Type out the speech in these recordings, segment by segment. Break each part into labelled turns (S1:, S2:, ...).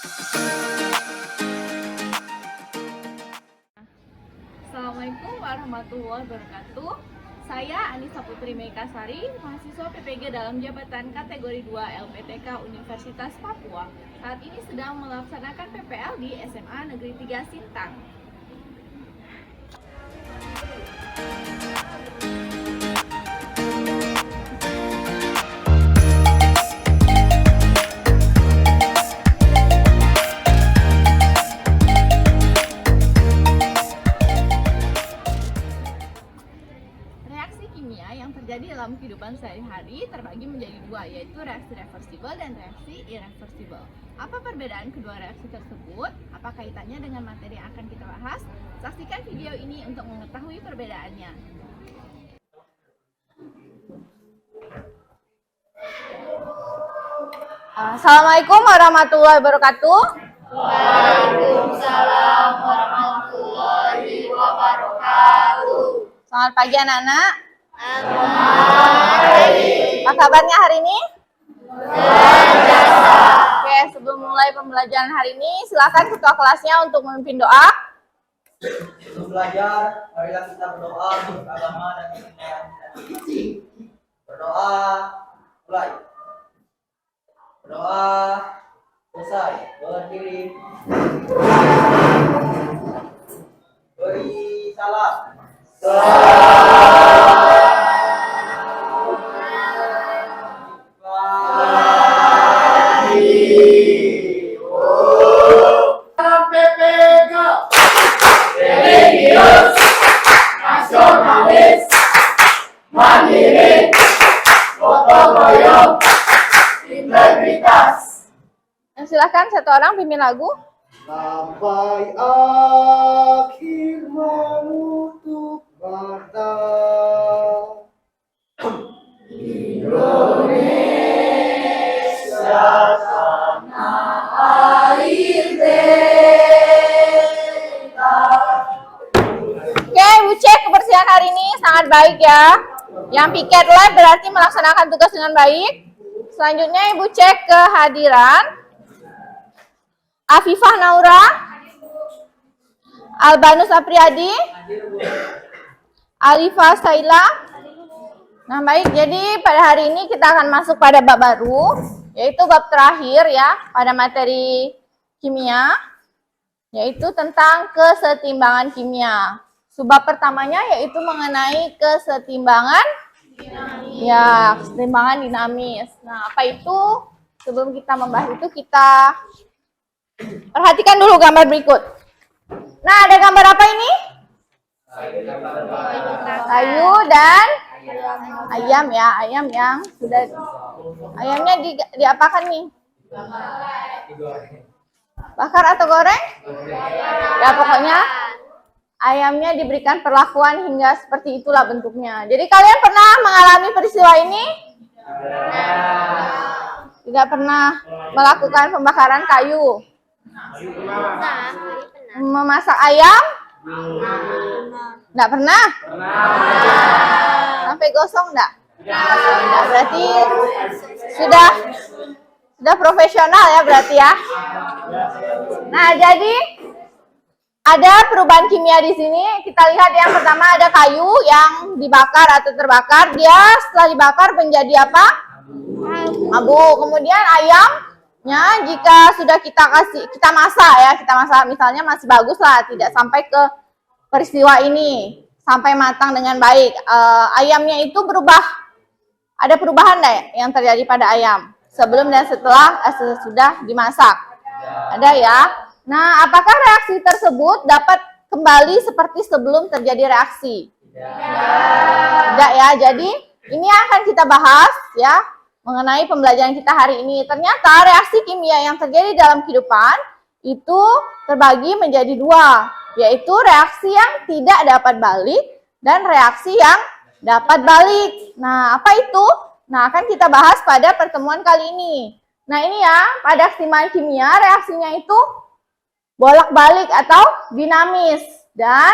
S1: Assalamualaikum warahmatullahi wabarakatuh. Saya Anissa Putri Meikasari, mahasiswa PPG dalam jabatan kategori 2 LPTK Universitas Papua. Saat ini sedang melaksanakan PPL di SMA Negeri 3 Sintang. Reaksi kimia yang terjadi dalam kehidupan sehari-hari terbagi menjadi dua, yaitu reaksi reversibel dan reaksi irreversibel. Apa perbedaan kedua reaksi tersebut? Apa kaitannya dengan materi yang akan kita bahas? Saksikan video ini untuk mengetahui perbedaannya. Assalamualaikum warahmatullahi wabarakatuh.
S2: Waalaikumsalam warahmatullahi wabarakatuh.
S1: Selamat pagi anak-anak.
S2: Hai.
S1: Apa kabarnya hari ini?
S2: Luar biasa.
S1: Oke, sebelum mulai pembelajaran hari ini, silakan ketua kelasnya untuk memimpin doa.
S3: Sebelum belajar, marilah kita berdoa untuk agama dan kebenaran kita. Berdoa, mulai. Berdoa, selesai. Berdiri. Beri salam.
S2: PPG religius, nasionalis, mandiri, gotong royong, integritas.
S1: Silakan satu orang pimpin lagu.
S2: Sampai akhir menutup mata. Indonesia tanah air beta.
S1: Oke, Ibu cek kebersihan hari ini sangat baik ya. Yang piket lab berarti melaksanakan tugas dengan baik. Selanjutnya Ibu cek kehadiran Afifah Naura, Albanus Apriyadi, Alifah Saila. Nah baik, jadi pada hari ini kita akan masuk pada bab baru, yaitu bab terakhir ya pada materi kimia, yaitu tentang kesetimbangan kimia. Subbab pertamanya yaitu mengenai kesetimbangan ya, kesetimbangan dinamis. Nah, apa itu? Sebelum kita membahas itu, kita perhatikan dulu gambar berikut. Nah, ada gambar apa ini? Kayu dan ayam ya, ayam yang sudah ayamnya diapakan nih? Bakar atau goreng? Ya, pokoknya ayamnya diberikan perlakuan hingga seperti itulah bentuknya. Jadi kalian pernah mengalami peristiwa ini? Tidak pernah melakukan pembakaran kayu? Memasak ayam? Tidak pernah? Sampai gosong enggak? Nah, berarti sudah profesional ya berarti ya. Nah, jadi ada perubahan kimia di sini. Kita lihat yang pertama ada kayu yang dibakar atau terbakar. Dia setelah dibakar menjadi apa? Abu. Kemudian ayamnya jika sudah kita masak ya, kita masak misalnya masih bagus lah, tidak sampai ke peristiwa ini, sampai matang dengan baik. Ayamnya itu berubah. Ada perubahan enggak ya yang terjadi pada ayam sebelum dan setelah sudah dimasak? Ada ya. Nah, apakah reaksi tersebut dapat kembali seperti sebelum terjadi reaksi? Tidak ya. Jadi ini akan kita bahas ya mengenai pembelajaran kita hari ini. Ternyata reaksi kimia yang terjadi dalam kehidupan itu terbagi menjadi dua, yaitu reaksi yang tidak dapat balik dan reaksi yang dapat balik. Nah, apa itu? Nah, akan kita bahas pada pertemuan kali ini. Nah, ini ya, pada kesetimbangan kimia reaksinya itu bolak-balik atau dinamis dan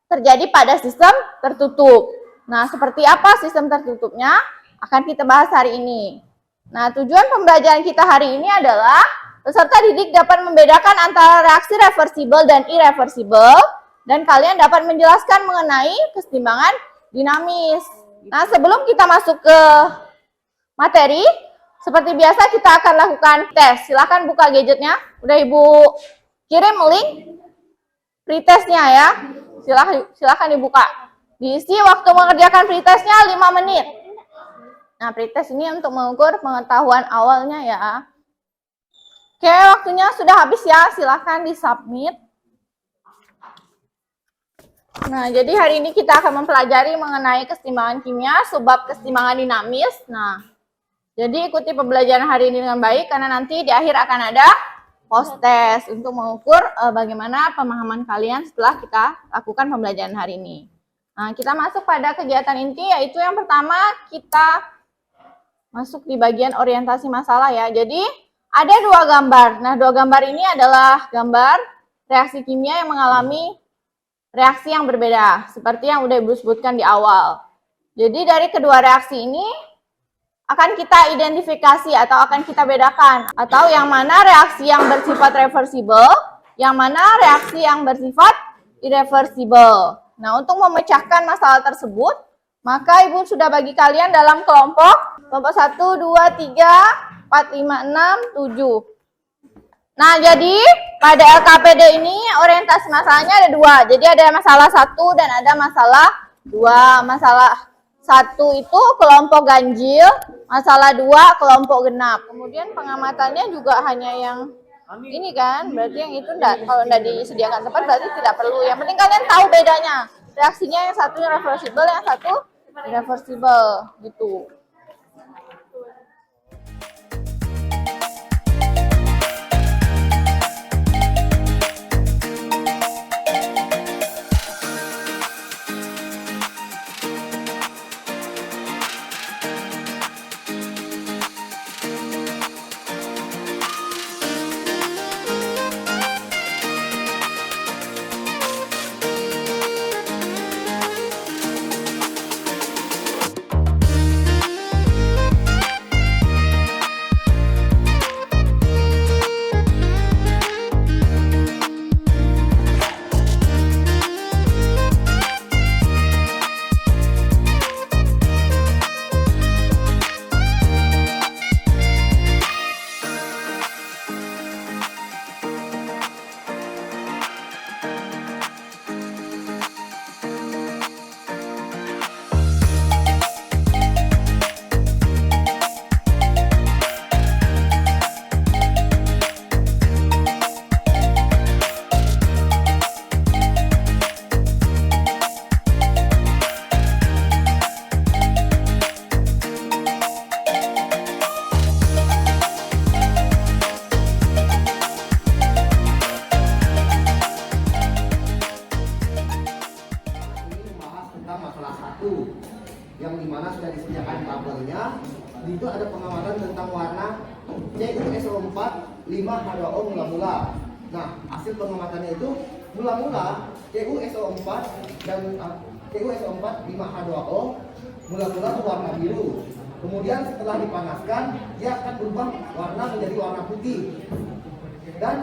S1: terjadi pada sistem tertutup. Nah, seperti apa sistem tertutupnya? Akan kita bahas hari ini. Nah, tujuan pembelajaran kita hari ini adalah Peserta didik dapat membedakan antara reaksi reversibel dan irreversibel, dan kalian dapat menjelaskan mengenai kesetimbangan dinamis. Nah, sebelum kita masuk ke materi, seperti biasa kita akan lakukan tes. Silahkan buka gadgetnya. Udah Ibu kirim link pretestnya ya. Silahkan dibuka. Diisi waktu mengerjakan pretestnya 5 menit. Nah, pretest ini untuk mengukur pengetahuan awalnya ya. Oke, waktunya sudah habis ya. Silahkan disubmit. Nah, jadi hari ini kita akan mempelajari mengenai kesetimbangan kimia, subbab kesetimbangan dinamis. Nah, jadi ikuti pembelajaran hari ini dengan baik, karena nanti di akhir akan ada post test untuk mengukur bagaimana pemahaman kalian setelah kita lakukan pembelajaran hari ini. Nah, kita masuk pada kegiatan inti, yaitu yang pertama kita masuk di bagian orientasi masalah ya. Jadi, ada 2 gambar. Nah, 2 gambar ini adalah gambar reaksi kimia yang mengalami reaksi yang berbeda, seperti yang udah Ibu sebutkan di awal. Jadi dari kedua reaksi ini akan kita identifikasi atau akan kita bedakan, atau yang mana reaksi yang bersifat reversibel, yang mana reaksi yang bersifat irreversibel. Nah, untuk memecahkan masalah tersebut, maka Ibu sudah bagi kalian dalam kelompok 1, 2, 3, 4, 5, 6, 7. Nah, jadi pada LKPD ini orientasi masalahnya ada 2. Jadi ada masalah 1 dan ada masalah 2. Masalah 1 itu kelompok ganjil, masalah 2 kelompok genap. Kemudian pengamatannya juga hanya yang ini kan, berarti yang itu enggak, kalau enggak disediakan tempat berarti tidak perlu. Yang penting kalian tahu bedanya. Reaksinya yang satu reversibel, yang satu irreversibel gitu.
S2: Yang dimana sudah disediakan tabelnya. Di itu ada pengamatan tentang warna CuSO4 5H2O mula-mula. Nah, hasil pengamatannya itu mula-mula CuSO4 dan CuSO4 5H2O mula-mula berwarna biru. Kemudian setelah dipanaskan dia akan berubah warna menjadi warna putih. Dan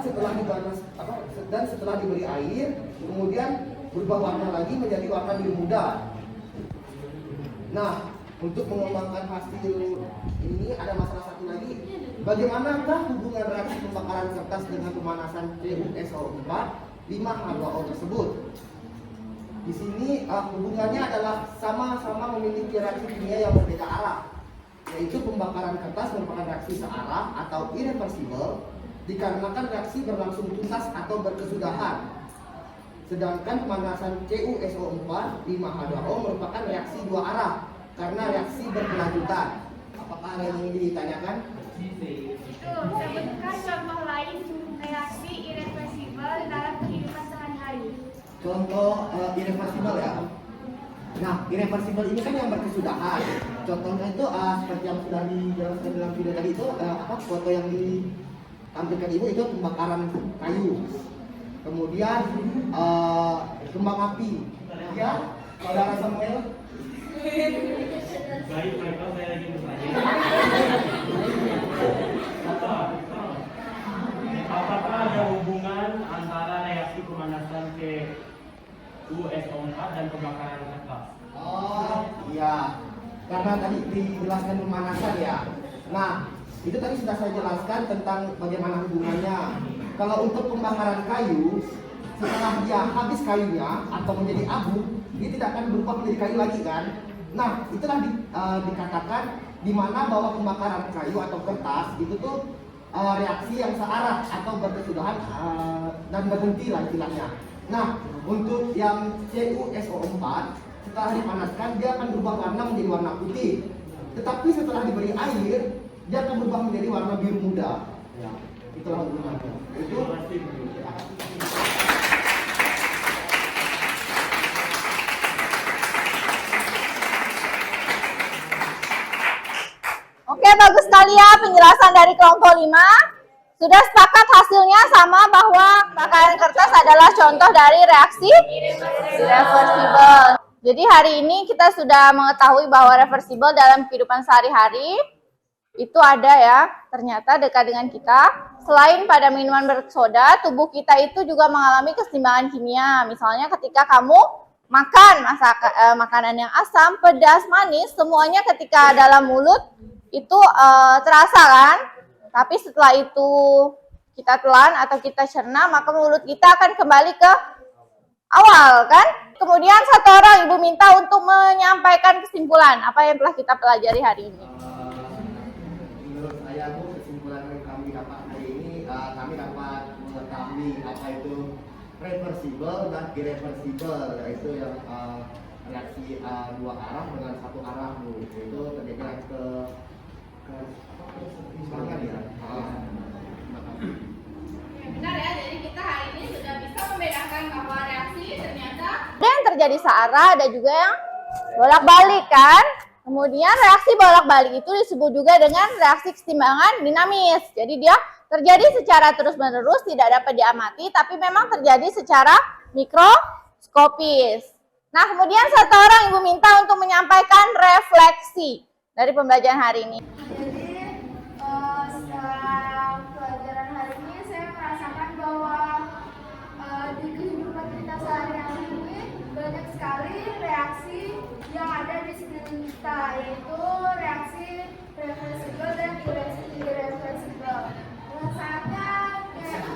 S2: setelah diberi air, kemudian berubah warna lagi menjadi warna biru muda. Nah, untuk mengembangkan hasil ini ada masalah satu lagi. Bagaimanakah hubungan reaksi pembakaran kertas dengan pemanasan CuSO4 5H2O tersebut? Di sini hubungannya adalah sama-sama memiliki reaksi kimia yang berbeda arah, yaitu pembakaran kertas merupakan reaksi searah atau irreversibel dikarenakan reaksi berlangsung tuntas atau berkesudahan. Sedangkan pemanasan CuSO4 5H2O merupakan reaksi dua arah karena reaksi berkelanjutan. Apakah ada yang ingin ditanyakan?
S4: Sebutkan contoh lain reaksi irreversibel dalam kehidupan sehari-hari.
S2: Contoh irreversibel ya. Nah, irreversibel ini kan yang berkesudahan. Contohnya itu seperti yang sudah dijelaskan dalam video tadi itu foto yang ditampilkan Ibu itu pembakaran kayu. Kemudian kembang api. Ya, Saudara Samuel.
S5: Baik, saya lagi bertanya. ada hubungan antara reaksi pemanasan CuSO4 dan pembakaran kertas?
S2: Oh iya, karena tadi dijelaskan pemanasan ya. Nah, itu tadi sudah saya jelaskan tentang bagaimana hubungannya. Kalau untuk pembakaran kayu, setelah dia habis kayunya atau menjadi abu, dia tidak akan berubah menjadi kayu lagi kan. Nah, itulah dikatakan di mana bahwa pembakaran kayu atau kertas itu tuh reaksi yang searah atau berkesudahan dan berhenti lah istilahnya. Nah, untuk yang CuSO4 setelah dipanaskan dia akan berubah warna menjadi warna putih. Tetapi setelah diberi air, dia akan berubah menjadi warna biru muda. Ya, itulah hubungannya. Itu
S1: Oke, bagus sekali ya penjelasan dari kelompok 5. Sudah sepakat hasilnya sama bahwa pakaian kertas adalah contoh dari reaksi reversible. Jadi hari ini kita sudah mengetahui bahwa reversible dalam kehidupan sehari-hari itu ada ya, ternyata dekat dengan kita. Selain pada minuman bersoda, tubuh kita itu juga mengalami keseimbangan kimia. Misalnya ketika kamu makan makanan yang asam, pedas, manis, semuanya ketika dalam mulut itu terasa kan? Tapi setelah itu kita telan atau kita cerna, maka mulut kita akan kembali ke awal kan? Kemudian satu orang ibu minta untuk menyampaikan kesimpulan apa yang telah kita pelajari hari ini.
S2: menurut saya Bu, kesimpulan yang kami dapat hari ini, kami dapat mengetahui apa itu reversible dan irreversible, yaitu yang reaksi dua arah dengan satu arah Bu. Itu terjadi ke semangat ya.
S1: Benar ya, jadi kita hari ini sudah bisa membedakan bahwa reaksi ternyata ada yang terjadi searah, ada juga yang bolak-balik kan. Kemudian reaksi bolak-balik itu disebut juga dengan reaksi keseimbangan dinamis. Jadi dia terjadi secara terus-menerus, tidak dapat diamati, tapi memang terjadi secara mikroskopis. Nah, kemudian satu orang ibu minta untuk menyampaikan refleksi dari pembelajaran hari ini.
S4: Jadi setelah pelajaran hari ini saya merasakan bahwa di kehidupan kita sehari-hari ini banyak sekali reaksi yang ada di sekeliling kita, yaitu reaksi reversible dan irreversible. Rasanya kayak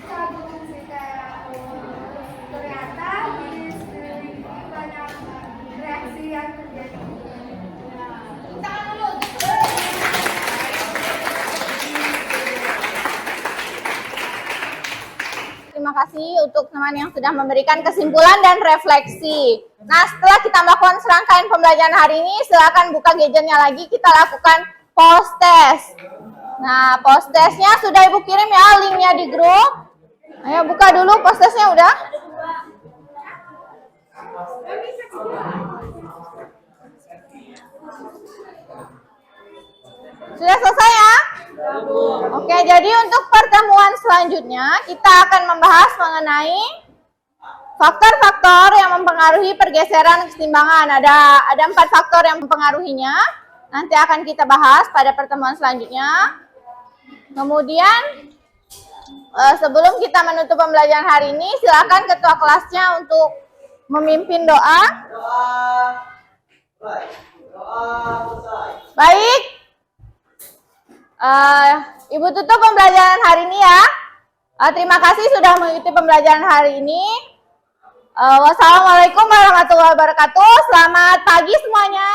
S4: kagum sih, kayak ternyata di sekeliling ini banyak reaksi yang terjadi. Tangan dulu.
S1: Terima kasih untuk teman yang sudah memberikan kesimpulan dan refleksi. Nah, setelah kita melakukan serangkaian pembelajaran hari ini, silakan buka gadgetnya lagi, kita lakukan post test. Nah, post testnya sudah Ibu kirim ya linknya di grup. Ayo buka dulu post testnya udah. Sudah selesai ya? Oke, jadi untuk pertemuan selanjutnya kita akan membahas mengenai faktor-faktor yang mempengaruhi pergeseran keseimbangan. Ada 4 faktor yang mempengaruhinya. Nanti akan kita bahas pada pertemuan selanjutnya. Kemudian sebelum kita menutup pembelajaran hari ini, silakan ketua kelasnya untuk memimpin doa.
S3: Doa selesai.
S1: Baik. Ibu tutup pembelajaran hari ini ya. Terima kasih sudah mengikuti pembelajaran hari ini. Wassalamualaikum warahmatullahi wabarakatuh. Selamat pagi semuanya.